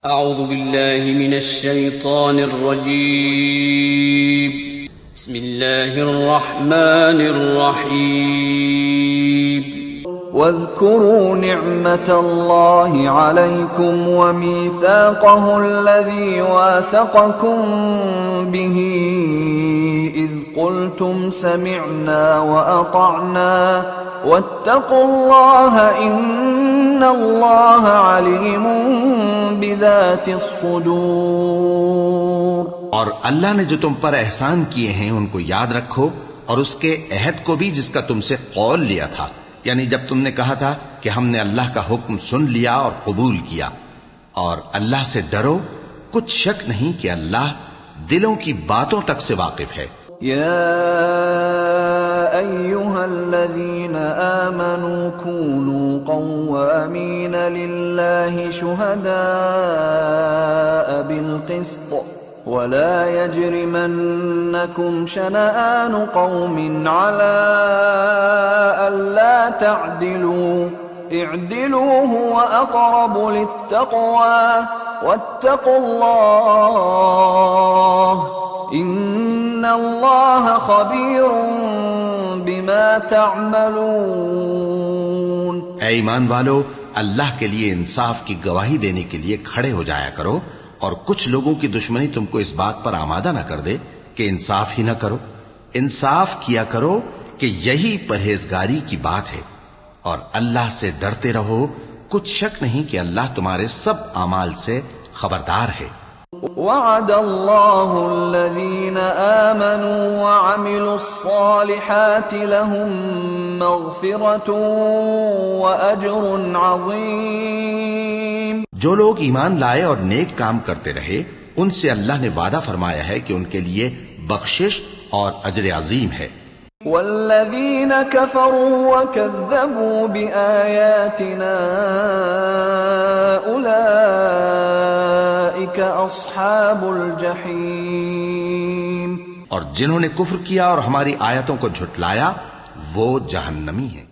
أعوذ بالله من الشيطان الرجيم. بسم الله الرحمن الرحيم. واذكروا نعمة الله عليكم وميثاقه الذي واثقكم به إذ قلتم سمعنا وأطعنا واتقوا الله إن الله عليم بذات الصدور. اور اللہ نے جو تم پر احسان کیے ہیں ان کو یاد رکھو اور اس کے عہد کو بھی جس کا تم سے قول لیا تھا، یعنی جب تم نے کہا تھا کہ ہم نے اللہ کا حکم سن لیا اور قبول کیا، اور اللہ سے ڈرو، کچھ شک نہیں کہ اللہ دلوں کی باتوں تک سے واقف ہے. يا أيها الذين آمنوا كونوا قوامين لله شهداء بالقسط ولا يجرمنكم شنآن قوم على ألا تعدلوا اعدلوا هو أقرب للتقوى واتقوا الله ان اللہ خبیر بما تعملون. اے ایمان والو، اللہ کے لیے انصاف کی گواہی دینے کے لیے کھڑے ہو جایا کرو، اور کچھ لوگوں کی دشمنی تم کو اس بات پر آمادہ نہ کر دے کہ انصاف ہی نہ کرو. انصاف کیا کرو کہ یہی پرہیزگاری کی بات ہے، اور اللہ سے ڈرتے رہو، کچھ شک نہیں کہ اللہ تمہارے سب اعمال سے خبردار ہے. وعد اللہ الذین آمنوا وعملوا الصالحات لهم مغفرة وأجر عظیم. جو لوگ ایمان لائے اور نیک کام کرتے رہے ان سے اللہ نے وعدہ فرمایا ہے کہ ان کے لیے بخشش اور اجر عظیم ہے. والذین کفروا وکذبوا بآیاتنا اولئک اصحاب الجحیم. اور جنہوں نے کفر کیا اور ہماری آیتوں کو جھٹلایا وہ جہنمی ہیں.